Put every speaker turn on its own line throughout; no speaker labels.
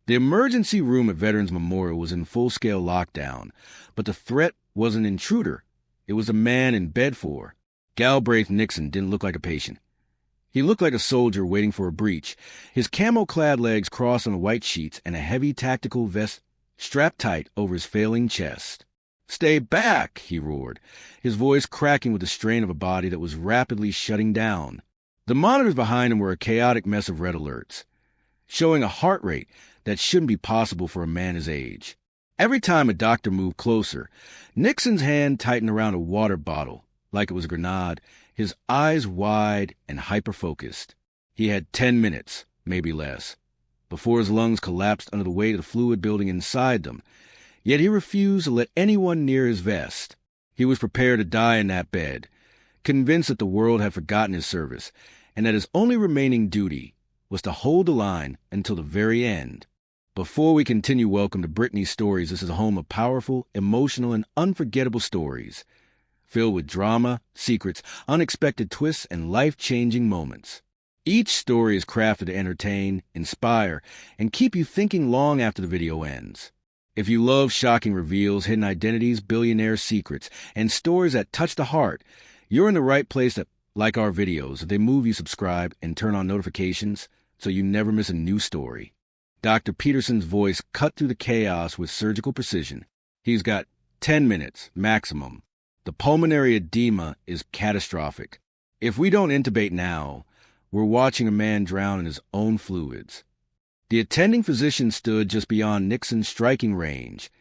The emergency room at Veterans Memorial was in full-scale lockdown, but the threat wasn't an intruder. It was a man in bed for. Galbraith Nixon didn't look like a patient. He looked like a soldier waiting for a breach, his camo-clad legs crossed on the white sheets and a heavy tactical vest strapped tight over his failing chest. "Stay back!" he roared, his voice cracking with the strain of a body that was rapidly shutting down. The monitors behind him were a chaotic mess of red alerts, showing a heart rate that shouldn't be possible for a man his age. Every time a doctor moved closer, Nixon's hand tightened around a water bottle, like it was a grenade, his eyes wide and hyper-focused. He had 10 minutes, maybe less, before his lungs collapsed under the weight of the fluid building inside them. Yet he refused to let anyone near his vest. He was prepared to die in that bed, convinced that the world had forgotten his service, and that his only remaining duty was to hold the line until the very end. Before we continue, welcome to Brittany's Stories. This is a home of powerful, emotional, and unforgettable stories, filled with drama, secrets, unexpected twists, and life-changing moments. Each story is crafted to entertain, inspire, and keep you thinking long after the video ends. If you love shocking reveals, hidden identities, billionaire secrets, and stories that touch the heart, you're in the right place to like our videos. If they move you, subscribe and turn on notifications so you never miss a new story. Dr. Peterson's voice cut through the chaos with surgical precision. He's got 10 minutes, maximum. The pulmonary edema is catastrophic. If we don't intubate now, we're watching a man drown in his own fluids. The attending physician stood just beyond Nixon's striking range,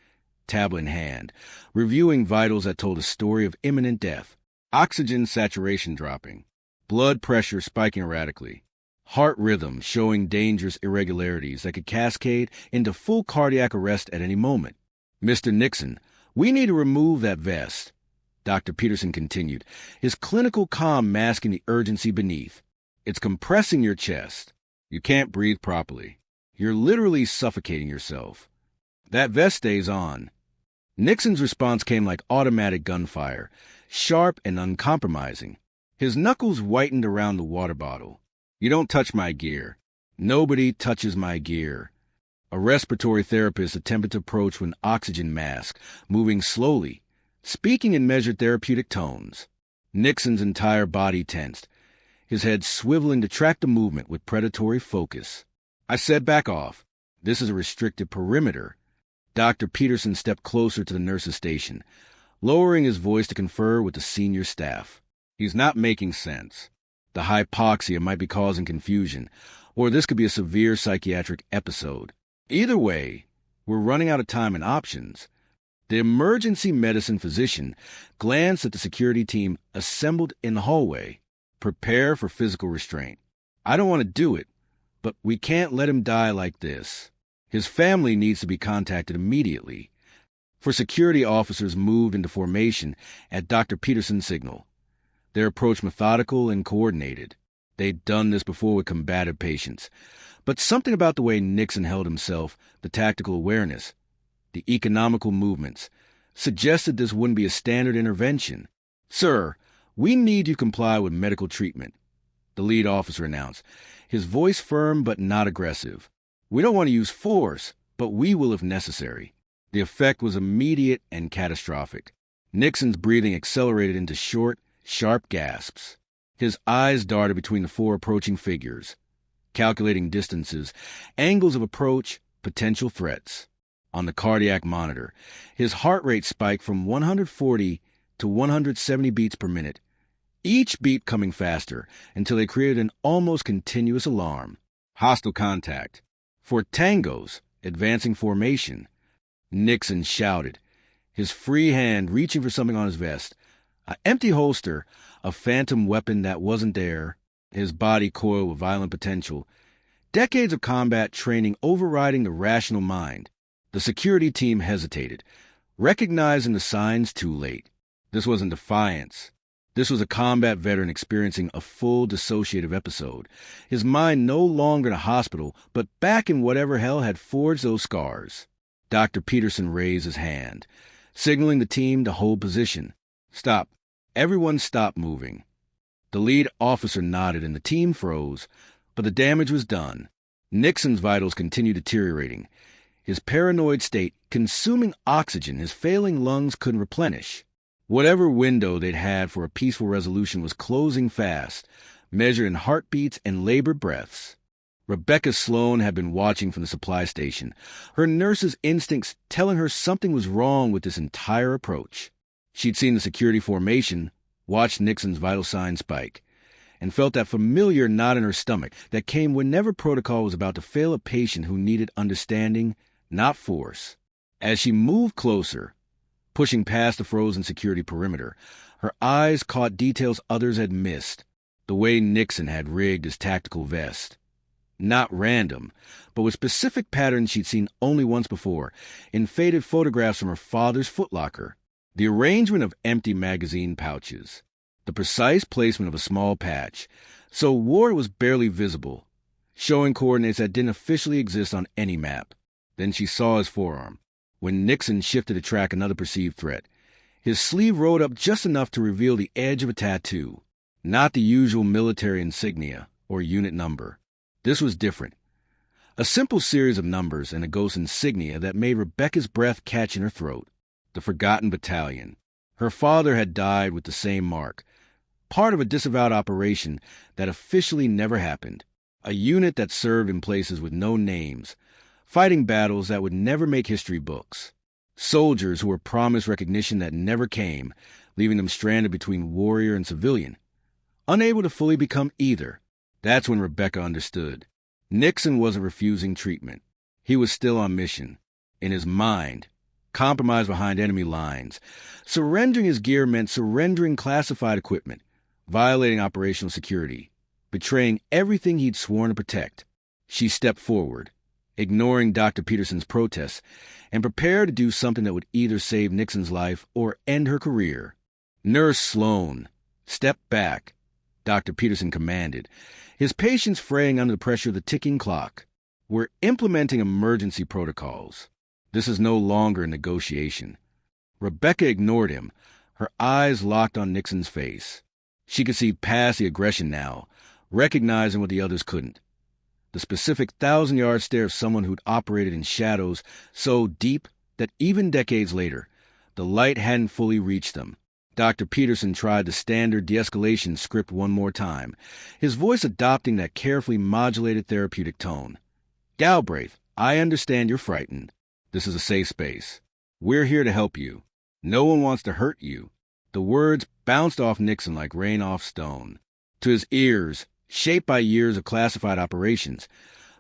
tablet in hand, reviewing vitals that told a story of imminent death. Oxygen saturation dropping, blood pressure spiking erratically, heart rhythm showing dangerous irregularities that could cascade into full cardiac arrest at any moment. "Mr. Nixon, we need to remove that vest," Dr. Peterson continued, his clinical calm masking the urgency beneath. "It's compressing your chest. You can't breathe properly. You're literally suffocating yourself. That vest stays on." Nixon's response came like automatic gunfire, sharp and uncompromising. His knuckles whitened around the water bottle. "You don't touch my gear. Nobody touches my gear." A respiratory therapist attempted to approach with an oxygen mask, moving slowly, speaking in measured therapeutic tones. Nixon's entire body tensed, his head swiveling to track the movement with predatory focus. "I said back off. This is a restricted perimeter." Dr. Peterson stepped closer to the nurse's station, lowering his voice to confer with the senior staff. He's not making sense. The hypoxia might be causing confusion, or this could be a severe psychiatric episode. Either way, we're running out of time and options. The emergency medicine physician glanced at the security team assembled in the hallway. "Prepare for physical restraint. I don't want to do it, but we can't let him die like this. His family needs to be contacted immediately." For security officers moved into formation at Dr. Peterson's signal, their approach methodical and coordinated. They'd done this before with combative patients. But something about the way Nixon held himself, the tactical awareness, the economical movements, suggested this wouldn't be a standard intervention. "Sir, we need you to comply with medical treatment," the lead officer announced, his voice firm but not aggressive. "We don't want to use force, but we will if necessary." The effect was immediate and catastrophic. Nixon's breathing accelerated into short, sharp gasps. His eyes darted between the four approaching figures, calculating distances, angles of approach, potential threats. On the cardiac monitor, his heart rate spiked from 140 to 170 beats per minute, each beat coming faster until they created an almost continuous alarm. "Hostile contact. For tangos, advancing formation," Nixon shouted, his free hand reaching for something on his vest. An empty holster, a phantom weapon that wasn't there, his body coiled with violent potential. Decades of combat training overriding the rational mind. The security team hesitated, recognizing the signs too late. This wasn't defiance. This was a combat veteran experiencing a full dissociative episode, his mind no longer in a hospital, but back in whatever hell had forged those scars. Dr. Peterson raised his hand, signaling the team to hold position. "Stop. Everyone stop moving." The lead officer nodded and the team froze, but the damage was done. Nixon's vitals continued deteriorating. His paranoid state, consuming oxygen his failing lungs couldn't replenish. Whatever window they'd had for a peaceful resolution was closing fast, measured in heartbeats and labored breaths. Rebecca Sloan had been watching from the supply station, her nurse's instincts telling her something was wrong with this entire approach. She'd seen the security formation, watched Nixon's vital signs spike, and felt that familiar knot in her stomach that came whenever protocol was about to fail a patient who needed understanding, not force. As she moved closer, pushing past the frozen security perimeter, her eyes caught details others had missed, the way Nixon had rigged his tactical vest. Not random, but with specific patterns she'd seen only once before, in faded photographs from her father's footlocker. The arrangement of empty magazine pouches, the precise placement of a small patch, so Ward was barely visible, showing coordinates that didn't officially exist on any map. Then she saw his forearm. When Nixon shifted to track another perceived threat, his sleeve rolled up just enough to reveal the edge of a tattoo, not the usual military insignia or unit number. This was different. A simple series of numbers and a ghost insignia that made Rebecca's breath catch in her throat. The Forgotten Battalion. Her father had died with the same mark, part of a disavowed operation that officially never happened. A unit that served in places with no names, fighting battles that would never make history books. Soldiers who were promised recognition that never came, leaving them stranded between warrior and civilian, unable to fully become either. That's when Rebecca understood. Nixon wasn't refusing treatment. He was still on mission. In his mind, compromised behind enemy lines. Surrendering his gear meant surrendering classified equipment, violating operational security, betraying everything he'd sworn to protect. She stepped forward, ignoring Dr. Peterson's protests, and prepared to do something that would either save Nixon's life or end her career. Nurse Sloan, step back, Dr. Peterson commanded, his patience fraying under the pressure of the ticking clock. We're implementing emergency protocols. This is no longer a negotiation. Rebecca ignored him, her eyes locked on Nixon's face. She could see past the aggression now, recognizing what the others couldn't. The specific 1,000-yard stare of someone who'd operated in shadows so deep that even decades later, the light hadn't fully reached them. Dr. Peterson tried the standard de-escalation script one more time, his voice adopting that carefully modulated therapeutic tone. Galbraith, I understand you're frightened. This is a safe space. We're here to help you. No one wants to hurt you. The words bounced off Nixon like rain off stone. To his ears, shaped by years of classified operations,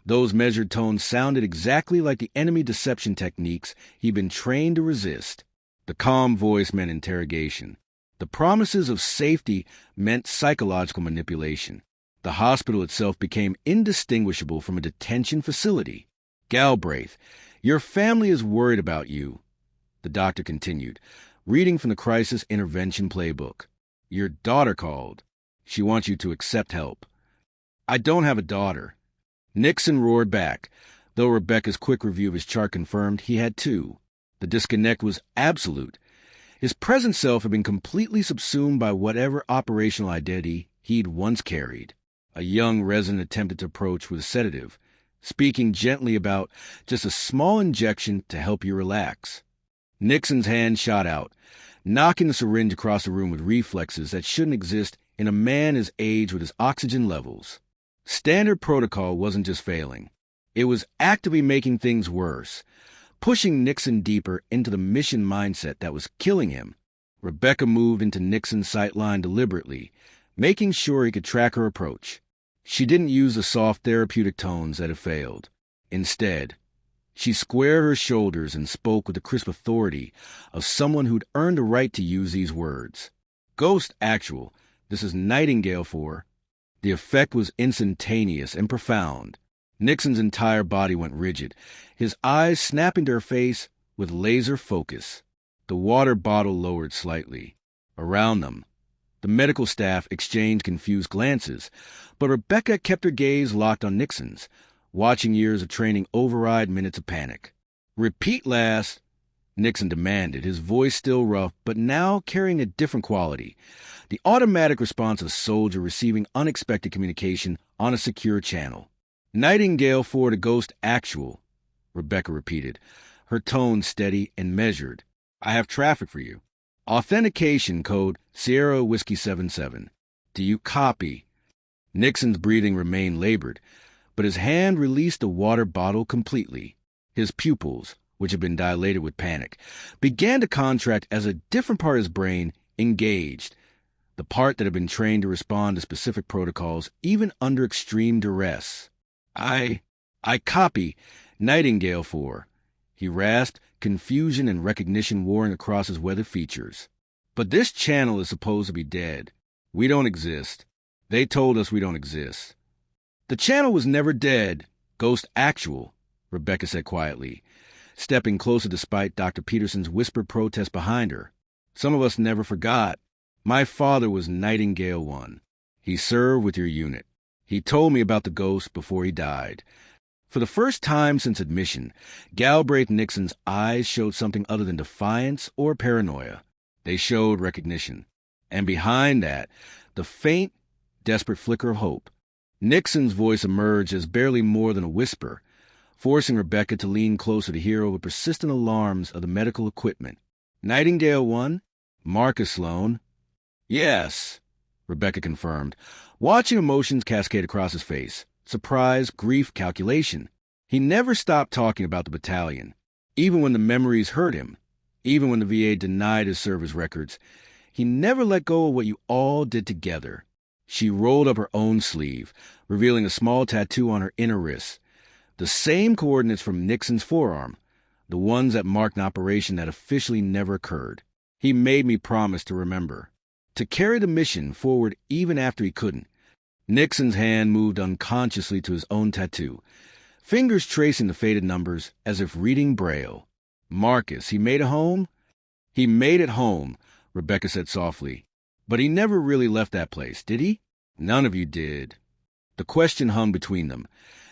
those measured tones sounded exactly like the enemy deception techniques he'd been trained to resist. The calm voice meant interrogation. The promises of safety meant psychological manipulation. The hospital itself became indistinguishable from a detention facility. Galbraith, your family is worried about you, the doctor continued, reading from the crisis intervention playbook. Your daughter called. She wants you to accept help. I don't have a daughter. Nixon roared back, though Rebecca's quick review of his chart confirmed he had two. The disconnect was absolute. His present self had been completely subsumed by whatever operational identity he'd once carried. A young resident attempted to approach with a sedative, speaking gently about just a small injection to help you relax. Nixon's hand shot out, knocking the syringe across the room with reflexes that shouldn't exist in a man his age with his oxygen levels. Standard protocol wasn't just failing. It was actively making things worse, pushing Nixon deeper into the mission mindset that was killing him. Rebecca moved into Nixon's sightline deliberately, making sure he could track her approach. She didn't use the soft therapeutic tones that had failed. Instead, she squared her shoulders and spoke with the crisp authority of someone who'd earned the right to use these words. Ghost Actual, this is Nightingale for... The effect was instantaneous and profound. Nixon's entire body went rigid, his eyes snapping to her face with laser focus. The water bottle lowered slightly. Around them, the medical staff exchanged confused glances, but Rebecca kept her gaze locked on Nixon's, watching years of training override minutes of panic. Repeat last, Nixon demanded, his voice still rough, but now carrying a different quality. The automatic response of a soldier receiving unexpected communication on a secure channel. Nightingale 4 to Ghost Actual, Rebecca repeated, her tone steady and measured. I have traffic for you. Authentication code Sierra Whiskey 77. Do you copy? Nixon's breathing remained labored, but his hand released the water bottle completely. His pupils, which had been dilated with panic, began to contract as a different part of his brain engaged, the part that had been trained to respond to specific protocols even under extreme duress. I copy Nightingale 4, he rasped, confusion and recognition warring across his weathered features. But this channel is supposed to be dead. We don't exist. They told us we don't exist. The channel was never dead. Ghost Actual, Rebecca said quietly, stepping closer despite Dr. Peterson's whispered protest behind her. Some of us never forgot. My father was Nightingale 1. He served with your unit. He told me about the ghost before he died. For the first time since admission, Galbraith Nixon's eyes showed something other than defiance or paranoia. They showed recognition. And behind that, the faint, desperate flicker of hope. Nixon's voice emerged as barely more than a whisper, forcing Rebecca to lean closer to hear over persistent alarms of the medical equipment. Nightingale 1? Marcus Sloan? Yes, Rebecca confirmed, watching emotions cascade across his face. Surprise, grief, calculation. He never stopped talking about the battalion, even when the memories hurt him, even when the VA denied his service records. He never let go of what you all did together. She rolled up her own sleeve, revealing a small tattoo on her inner wrist, the same coordinates from Nixon's forearm, the ones that marked an operation that officially never occurred. He made me promise to remember, to carry the mission forward even after he couldn't. Nixon's hand moved unconsciously to his own tattoo, fingers tracing the faded numbers as if reading Braille. Marcus, he made it home? He made it home, Rebecca said softly. But he never really left that place, did he? None of you did. The question hung between them,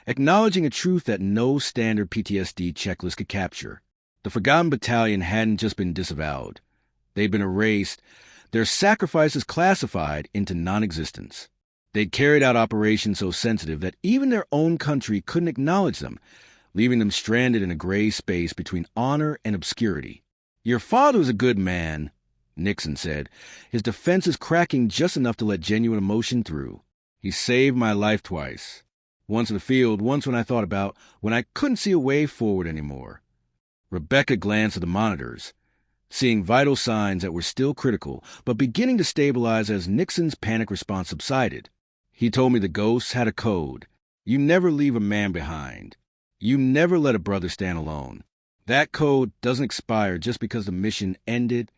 acknowledging a truth that no standard PTSD checklist could capture. The Forgotten Battalion hadn't just been disavowed. They'd been erased, their sacrifices classified into non-existence. They'd carried out operations so sensitive that even their own country couldn't acknowledge them, leaving them stranded in a gray space between honor and obscurity. Your father was a good man, Nixon said, his defenses cracking just enough to let genuine emotion through. He saved my life twice. Once in the field, once when I thought about when I couldn't see a way forward anymore. Rebecca glanced at the monitors, seeing vital signs that were still critical, but beginning to stabilize as Nixon's panic response subsided. He told me the ghosts had a code. You never leave a man behind. You never let a brother stand alone. That code doesn't expire just because the mission ended.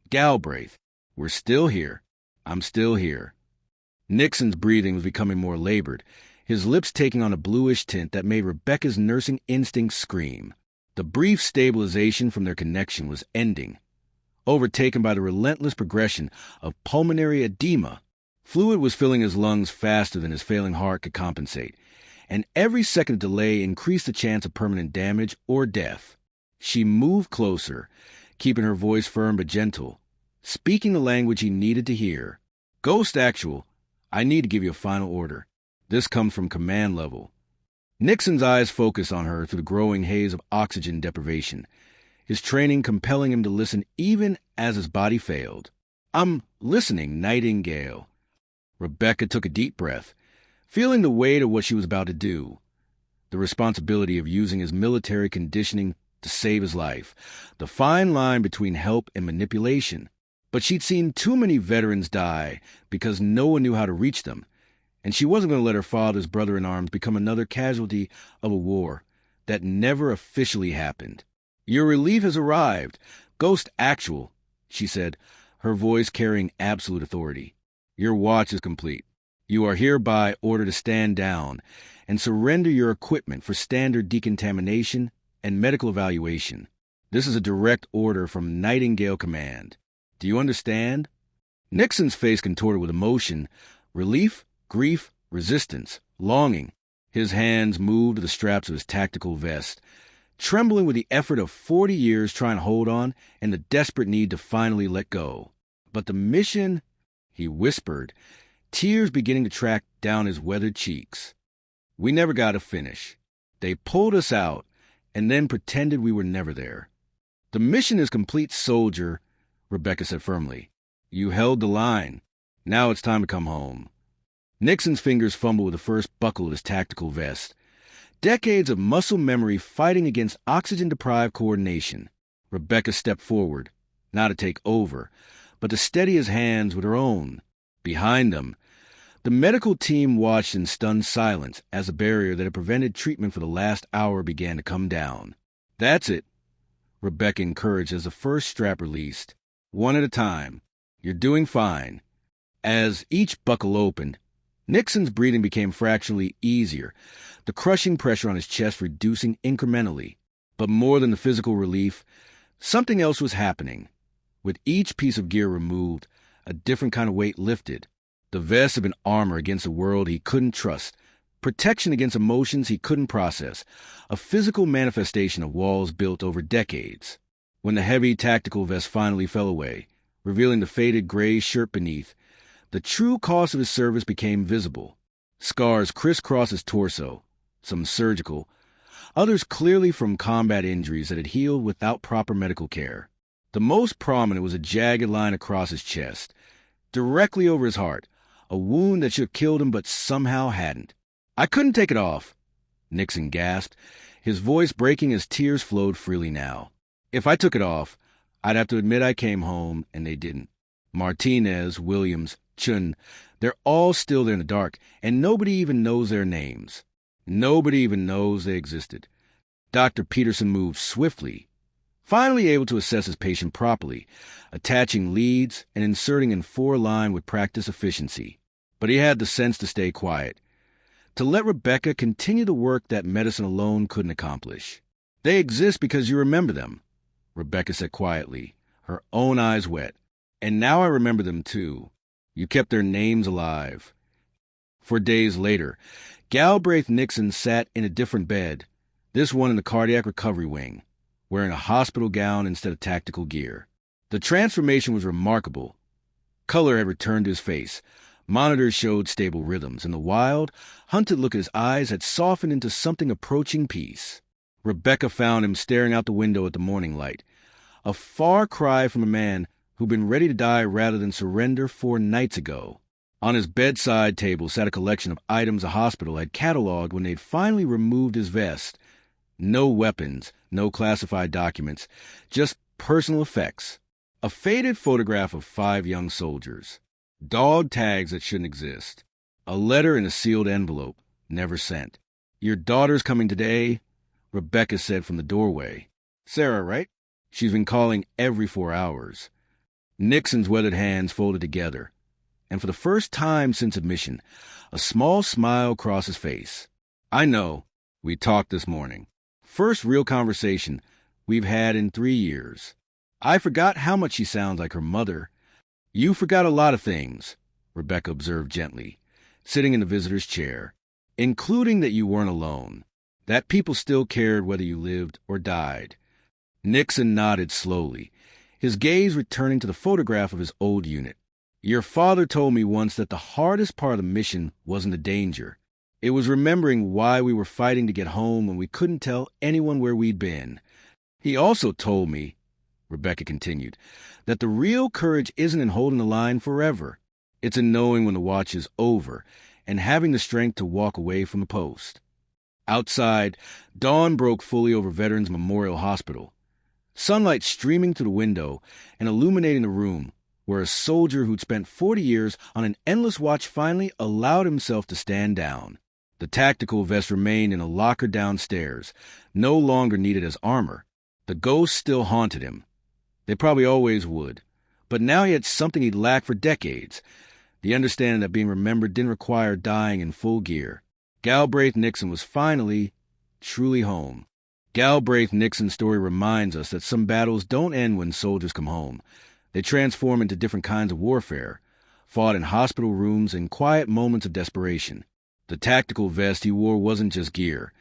Galbraith, we're still here. I'm still here. Nixon's breathing was becoming more labored, his lips taking on a bluish tint that made Rebecca's nursing instincts scream. The brief stabilization from their connection was ending, overtaken by the relentless progression of pulmonary edema. Fluid was filling his lungs faster than his failing heart could compensate, and every second of delay increased the chance of permanent damage or death. She moved closer, keeping her voice firm but gentle, speaking the language he needed to hear. Ghost Actual, I need to give you a final order. This comes from command level. Nixon's eyes focused on her through the growing haze of oxygen deprivation, his training compelling him to listen even as his body failed. I'm listening, Nightingale. Rebecca took a deep breath, feeling the weight of what she was about to do, the responsibility of using his military conditioning to save his life, the fine line between help and manipulation. But she'd seen too many veterans die because no one knew how to reach them, and she wasn't going to let her father's brother-in-arms become another casualty of a war that never officially happened. Your relief has arrived. Ghost Actual, she said, her voice carrying absolute authority. Your watch is complete. You are hereby ordered to stand down and surrender your equipment for standard decontamination and medical evaluation. This is a direct order from Nightingale Command. Do you understand? Nixon's face contorted with emotion, relief, grief, resistance, longing. His hands moved to the straps of his tactical vest, trembling with the effort of 40 years trying to hold on and the desperate need to finally let go. But the mission, he whispered, tears beginning to track down his weathered cheeks. We never got to finish. They pulled us out and then pretended we were never there. The mission is complete, soldier, Rebecca said firmly. You held the line. Now it's time to come home. Nixon's fingers fumbled with the first buckle of his tactical vest. Decades of muscle memory fighting against oxygen-deprived coordination. Rebecca stepped forward, not to take over, but to steady his hands with her own. Behind them, the medical team watched in stunned silence as a barrier that had prevented treatment for the last hour began to come down. That's it, Rebecca encouraged as the first strap released. One at a time. You're doing fine. As each buckle opened, Nixon's breathing became fractionally easier, the crushing pressure on his chest reducing incrementally. But more than the physical relief, something else was happening. With each piece of gear removed, a different kind of weight lifted. The vest had been armor against a world he couldn't trust, protection against emotions he couldn't process, a physical manifestation of walls built over decades. When the heavy tactical vest finally fell away, revealing the faded gray shirt beneath, the true cost of his service became visible. Scars crisscrossed his torso, some surgical, others clearly from combat injuries that had healed without proper medical care. The most prominent was a jagged line across his chest, directly over his heart, a wound that should have killed him but somehow hadn't. I couldn't take it off, Nixon gasped, his voice breaking as tears flowed freely now. If I took it off, I'd have to admit I came home, and they didn't. Martinez, Williams, Chun, they're all still there in the dark, and nobody even knows their names. Nobody even knows they existed. Dr. Peterson moved swiftly, finally able to assess his patient properly, attaching leads and inserting in 4-line with practice efficiency. But he had the sense to stay quiet, to let Rebecca continue the work that medicine alone couldn't accomplish. They exist because you remember them, Rebecca said quietly, her own eyes wet. And now I remember them too. You kept their names alive. For days later, Galbraith Nixon sat in a different bed, this one in the cardiac recovery wing, wearing a hospital gown instead of tactical gear. The transformation was remarkable. Color had returned to his face. Monitors showed stable rhythms, and the wild, hunted look in his eyes had softened into something approaching peace. Rebecca found him staring out the window at the morning light, a far cry from a man who'd been ready to die rather than surrender 4 nights ago. On his bedside table sat a collection of items the hospital had cataloged when they'd finally removed his vest. No weapons, no classified documents, just personal effects. A faded photograph of 5 young soldiers. Dog tags that shouldn't exist. A letter in a sealed envelope, never sent. Your daughter's coming today, Rebecca said from the doorway. Sarah, right? She's been calling every 4 hours. Nixon's weathered hands folded together, and for the first time since admission, a small smile crossed his face. I know. We talked this morning. First real conversation we've had in 3 years. I forgot how much she sounds like her mother. You forgot a lot of things, Rebecca observed gently, sitting in the visitor's chair, including that you weren't alone, that people still cared whether you lived or died. Nixon nodded slowly, his gaze returning to the photograph of his old unit. Your father told me once that the hardest part of the mission wasn't the danger. It was remembering why we were fighting to get home when we couldn't tell anyone where we'd been. He also told me, Rebecca continued, that the real courage isn't in holding the line forever. It's in knowing when the watch is over and having the strength to walk away from the post. Outside, dawn broke fully over Veterans Memorial Hospital, sunlight streaming through the window and illuminating the room, where a soldier who'd spent 40 years on an endless watch finally allowed himself to stand down. The tactical vest remained in a locker downstairs, no longer needed as armor. The ghosts still haunted him. They probably always would. But now he had something he'd lacked for decades, the understanding that being remembered didn't require dying in full gear. Galbraith Nixon was finally, truly home. Galbraith Nixon's story reminds us that some battles don't end when soldiers come home. They transform into different kinds of warfare, fought in hospital rooms in quiet moments of desperation. The tactical vest he wore wasn't just gear.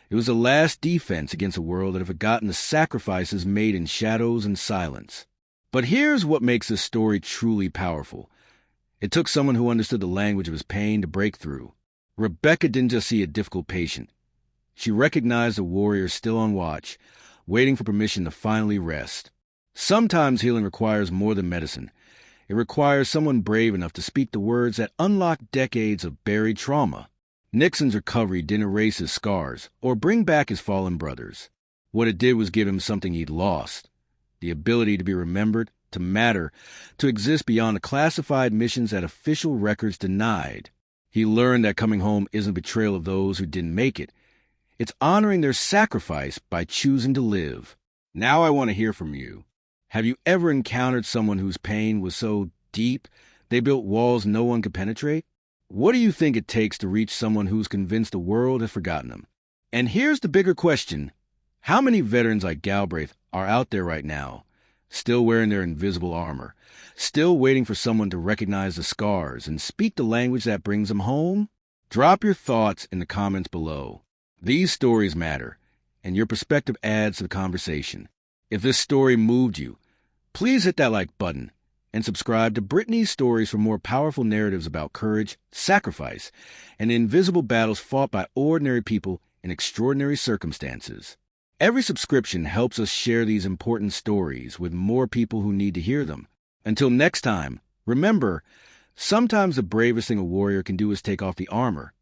It was the last defense against a world that had forgotten the sacrifices made in shadows and silence. But here's what makes this story truly powerful. It took someone who understood the language of his pain to break through. Rebecca didn't just see a difficult patient. She recognized a warrior still on watch, waiting for permission to finally rest. Sometimes healing requires more than medicine. It requires someone brave enough to speak the words that unlock decades of buried trauma. Nixon's recovery didn't erase his scars or bring back his fallen brothers. What it did was give him something he'd lost: the ability to be remembered, to matter, to exist beyond the classified missions that official records denied. He learned that coming home isn't betrayal of those who didn't make it. It's honoring their sacrifice by choosing to live. Now I want to hear from you. Have you ever encountered someone whose pain was so deep they built walls no one could penetrate? What do you think it takes to reach someone who's convinced the world has forgotten them? And here's the bigger question: how many veterans like Galbraith are out there right now, still wearing their invisible armor, still waiting for someone to recognize the scars and speak the language that brings them home? Drop your thoughts in the comments below. These stories matter, and your perspective adds to the conversation. If this story moved you, please hit that like button and subscribe to Brittany's Stories for more powerful narratives about courage, sacrifice, and the invisible battles fought by ordinary people in extraordinary circumstances. Every subscription helps us share these important stories with more people who need to hear them. Until next time, remember, sometimes the bravest thing a warrior can do is take off the armor,